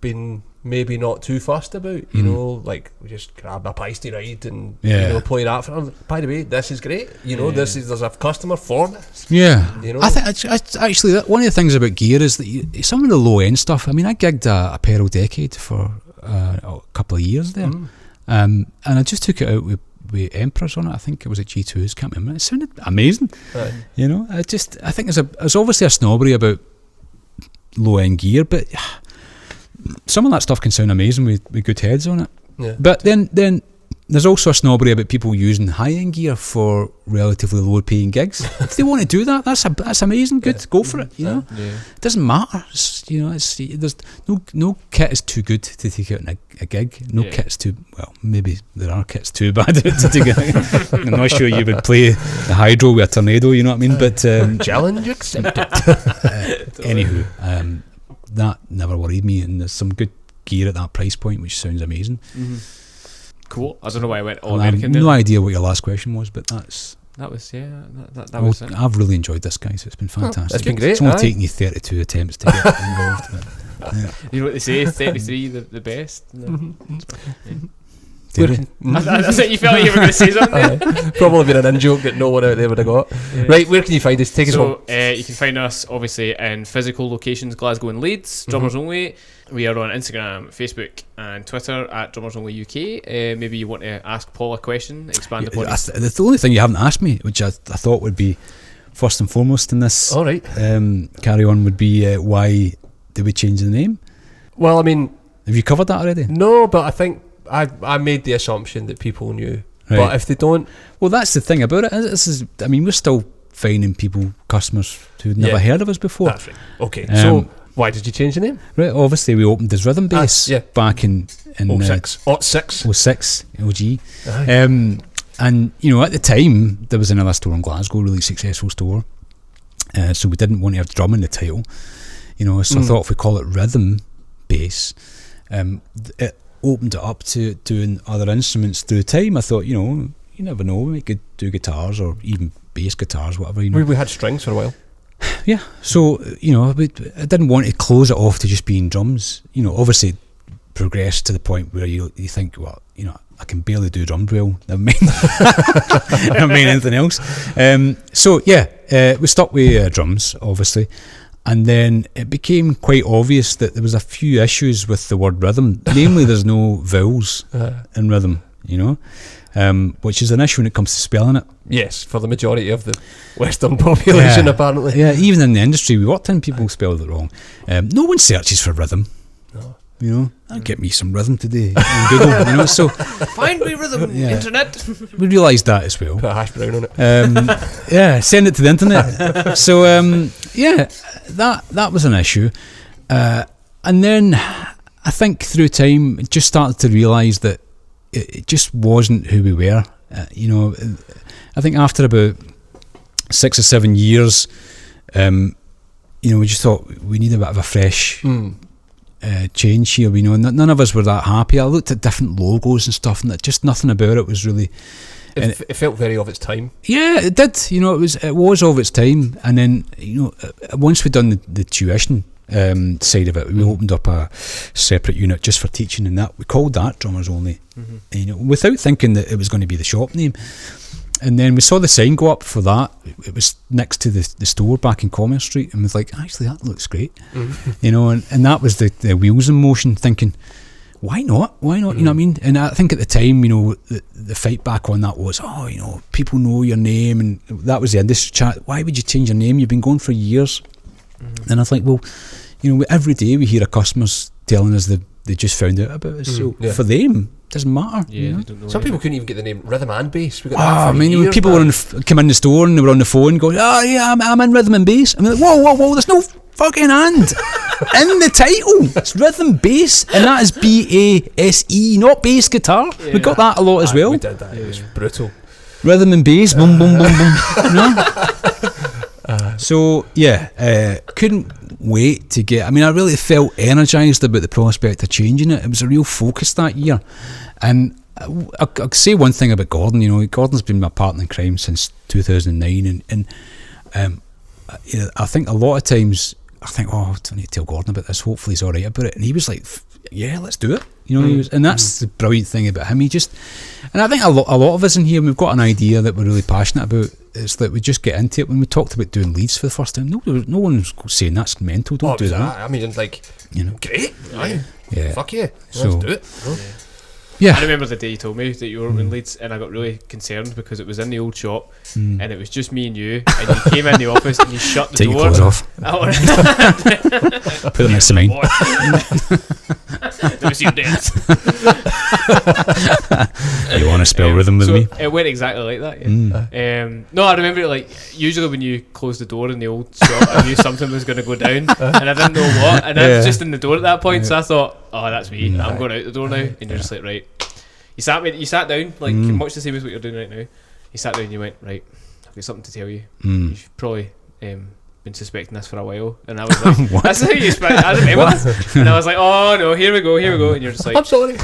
been maybe not too fussed about, you know, like, we just grab a Peisty ride and you know, play that for them. By the way, this is great, you know, there's a customer for this. You know, I think actually that one of the things about gear is that some of the low end stuff, I mean, I gigged a Peril Decade for a couple of years there, and I just took it out with Emperors on it. I think it was at G2s, can't remember. It sounded amazing. You know, I think there's obviously a snobbery about low end gear, but some of that stuff can sound amazing with good heads on it. But then there's also a snobbery about people using high-end gear for relatively lower-paying gigs. If they want to do that, that's amazing. Good, go for it. You know, it doesn't matter. There's no kit is too good to take out in a gig. No kit's too maybe there are kits too bad to take out. I'm not sure you would play the Hydro with a Tornado. You know what I mean? But challenge accepted. Anywho, that never worried me, and there's some good gear at that price point, which sounds amazing. Cool. I don't know why I went all American. I have no idea what your last question was, but that was it. I've really enjoyed this, guys. It's been fantastic. It's been great. It's only taken you 32 attempts to get involved. You know what they say? 33 the best. I thought you felt like you were going to say something there. Probably been an in-joke that no one out there would have got. Right, where can you find us? Take us home. You can find us obviously in physical locations, Glasgow and Leeds, Drummers Only. We are on Instagram, Facebook and Twitter at Drummers Only UK. Maybe you want to ask Paul a question, expand upon it. The only thing you haven't asked me, which I thought would be first and foremost in this carry on, would be why did we change the name? Well, I mean, have you covered that already? No, but I think I made the assumption that people knew. Right. But if they don't, well, that's the thing about it. We're still finding customers who'd never heard of us before. That's right. Okay, so why did you change the name? Right, obviously we opened as Rhythm Bass back in 06 OG. And you know, at the time there was another store in Glasgow, really successful store. So we didn't want to have drum in the title. You know, so I thought if we call it Rhythm Bass, it opened it up to doing other instruments through time. I thought, you know, you never know, we could do guitars or even bass guitars, whatever. You know, we had strings for a while. Yeah, so you know, I didn't want to close it off to just being drums. You know, obviously progressed to the point where you think, well, you know, I can barely do drums well. Never mind anything else. So yeah, we stuck with drums, obviously. And then it became quite obvious that there was a few issues with the word rhythm. Namely, there's no vowels in rhythm, you know, which is an issue when it comes to spelling it. Yes, for the majority of the Western population, apparently. Yeah, even in the industry we worked in, people spelled it wrong. No one searches for rhythm. No. You know, I'll get me some rhythm today on Google, you know, so find me rhythm, internet. We realised that as well. Put a hash brown on it. Send it to the internet. So that was an issue. And then I think through time it just started to realise that it just wasn't who we were. You know, I think after about 6 or 7 years, you know, we just thought we need a bit of a fresh change here. You know, none of us were that happy. I looked at different logos and stuff, and just nothing about it was really. It felt very of its time. Yeah, it did. You know, it was of its time. And then, you know, once we'd done the tuition side of it, we opened up a separate unit just for teaching, and that we called that Drummers Only. You know, without thinking that it was going to be the shop name. And then we saw the sign go up for that. It was next to the store back in Commerce Street, and we was like, actually, that looks great. You know, and that was the wheels in motion, thinking, why not? You know what I mean? And I think at the time, you know, the fight back on that was, oh, you know, people know your name, and that was the industry chat. Why would you change your name? You've been going for years. And I was like, well, you know, every day we hear our customers telling us that they just found out about us. So for them, it doesn't matter. Yeah, you know? they don't know. Some people couldn't even get the name Rhythm and Bass. We got that for years, when people were come in the store and they were on the phone going, oh yeah, I'm in Rhythm and Bass. I'm like, whoa, there's no fucking and in the title. It's Rhythm Bass, and that is BASE, not bass guitar. We got that a lot as well. We did that. It was brutal. Rhythm and Bass, boom, boom, boom, boom. You know? So yeah, couldn't wait to get. I mean, I really felt energised about the prospect of changing it. It was a real focus that year, and I'll say one thing about Gordon. You know, Gordon's been my partner in crime since 2009, and you know, I think a lot of times I think, oh, I need to tell Gordon about this. Hopefully he's all right about it. And he was like, yeah, let's do it. You know, and that's the brilliant thing about him. And I think a lot of us in here, we've got an idea that we're really passionate about. It's that we just get into it. When we talked about doing leads for the first time, no one's saying that's mental. Don't do that. I mean, it's like, you know, great. Yeah. Fuck yeah. So, let's do it. Yeah. I remember the day you told me that you were in Leeds, and I got really concerned because it was in the old shop, and it was just me and you, and you came in the office and you shut the door. Take your clothes off. Put them next to mine. Do we see your dance? You want to spell rhythm with me? It went exactly like that. Yeah. No, I remember it like usually when you close the door in the old shop, I knew something was going to go down, and I didn't know what. And I was just in the door at that point, so I thought, oh, that's me. I'm going out the door now. And you're just like, right. You sat down like much the same as what you're doing right now. You sat down and you went, right, I've got something to tell you. You've probably been suspecting this for a while. And I was like, that's how you expect. I didn't remember this. And I was like, oh no, here we go. And you're just like, I'm sorry.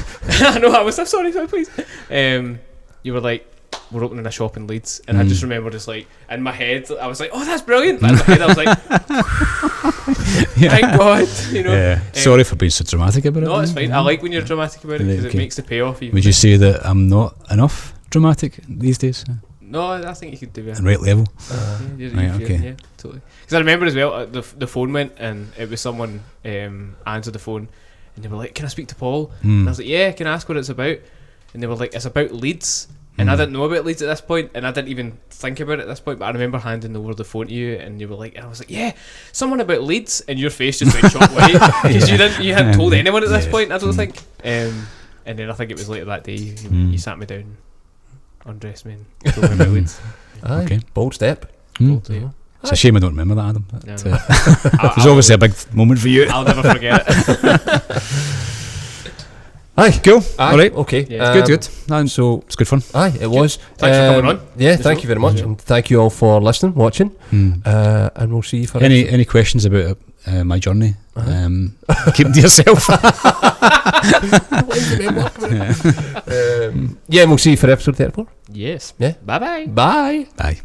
No, I'm sorry, please. You were like, we're opening a shop in Leeds, and I just remember just like in my head I was like, oh, that's brilliant, but in my head I was like, thank God, you know. Sorry for being so dramatic about it. No, it's fine. I like when you're dramatic about it because it makes the payoff. Would you say that I'm not enough dramatic these days? No, I think you could do it. Right level. Yeah, totally. Because I remember as well, the phone went and it was someone answered the phone, and they were like, "Can I speak to Paul?" And I was like, "Yeah, can I ask what it's about?" And they were like, "It's about Leeds." And I didn't know about Leeds at this point, and I didn't even think about it at this point, but I remember handing over the phone to you, and you were like, and I was like, yeah, someone about Leeds, and your face just went chalk white, because you hadn't told anyone at this point, I don't think. And then I think it was later that day, you sat me down, undressed me, and told me about Leeds. Okay. Bold step. Bold step. It's a shame I don't remember that, Adam. No. It was obviously a big moment for you. I'll never forget it. Aye, cool. Aye, all right, okay. Yeah. Good. And so it's good fun. Aye, it was. Thanks for coming on. Yeah, thank you very much, and thank you all for listening, watching, and we'll see you for any questions about my journey. Keep them to yourself. Yeah, and we'll see you for episode 34. Yes. Yeah. Bye-bye. Bye. Bye.